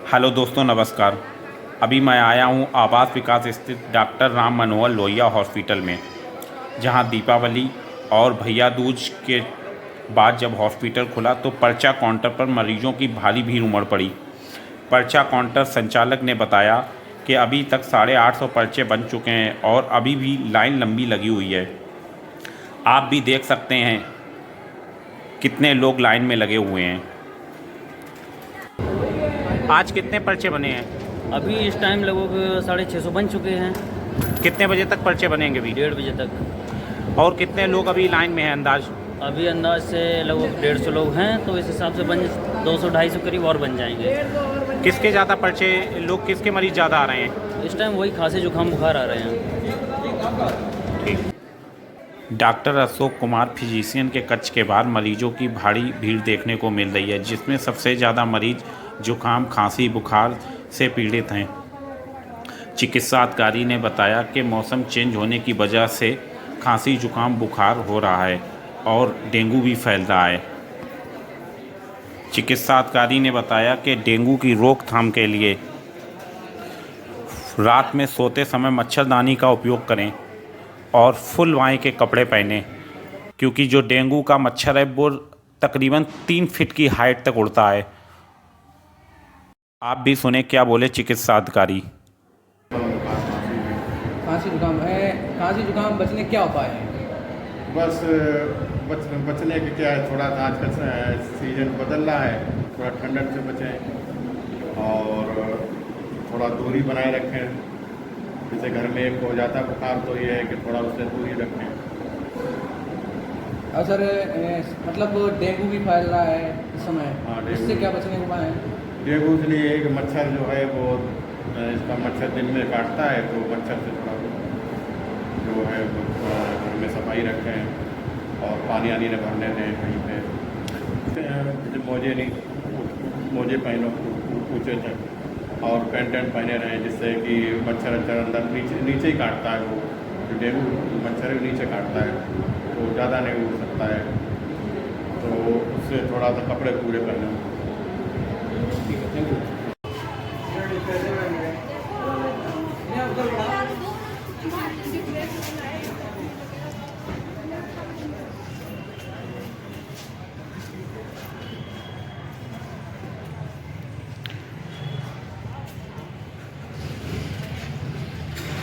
Hello दोस्तों, नमस्कार। अभी मैं आया हूँ आवास विकास स्थित डॉक्टर राम मनोहर लोहिया हॉस्पिटल में, जहाँ दीपावली और भैया दूज के बाद जब हॉस्पिटल खुला तो पर्चा काउंटर पर मरीजों की भारी भीड़ उमड़ पड़ी। पर्चा काउंटर संचालक ने बताया कि अभी तक 850 पर्चे बन चुके हैं और अभी भी लाइन लंबी लगी हुई है। आप भी देख सकते हैं कितने लोग लाइन में लगे हुए हैं। आज कितने पर्चे बने हैं? अभी इस टाइम लगभग 650 बन चुके हैं। कितने बजे तक पर्चे बनेंगे भी? 1:30 बजे तक। और कितने लोग अभी लाइन में हैं अंदाज? अभी अंदाज से लगभग 150 लोग हैं, तो इस हिसाब से 200-250 करीब और बन जाएंगे। किसके ज़्यादा पर्चे, लोग किसके मरीज़ ज़्यादा आ रहे हैं? इस टाइम वही खांसी जुकाम बुखार आ रहे हैं। ठीक। डॉक्टर अशोक कुमार फिजिशियन के कक्ष के बाहर मरीजों की भारी भीड़ देखने को मिल रही है, जिसमें सबसे ज़्यादा मरीज जुकाम, खांसी, बुखार से पीड़ित हैं। चिकित्सा अधिकारी ने बताया कि मौसम चेंज होने की वजह से खांसी, जुकाम, बुखार हो रहा है और डेंगू भी फैल रहा है। चिकित्सा अधिकारी ने बताया कि डेंगू की रोकथाम के लिए रात में सोते समय मच्छरदानी का उपयोग करें और फुल बांह के कपड़े पहने, क्योंकि जो डेंगू का मच्छर है वो तकरीबन 3 फीट की हाइट तक उड़ता है। आप भी सुने क्या बोले चिकित्सा अधिकारी। खांसी जुकाम है। खांसी जुकाम बचने क्या उपाय है? बस बचने के क्या है, थोड़ा सा आजकल सीजन बदल रहा है, थोड़ा ठंडक से बचें और थोड़ा दूरी बनाए रखें। जैसे घर में एक हो जाता है बुखार, तो ये है कि थोड़ा उससे दूरी रखें। और सर मतलब डेंगू भी फैल रहा है इस समय। हाँ, डेंगू। इससे क्या बचने के उपाय हैं? डेंगू के लिए एक मच्छर जो है वो इसका मच्छर दिन में काटता है, तो मच्छर से थोड़ा जो है वो घर में सफाई रखें और पानी आनी न भरने दें कहीं पे। मोजे पहनो ऊँचे तक और पैंट पहने रहें, जिससे कि मच्छर अंदर नीचे ही काटता है। वो जो डेंगू मच्छर है नीचे काटता है, तो ज़्यादा नहीं उड़ सकता है, तो उससे थोड़ा सा कपड़े पूरे पहने। ठीक है, थैंक यू।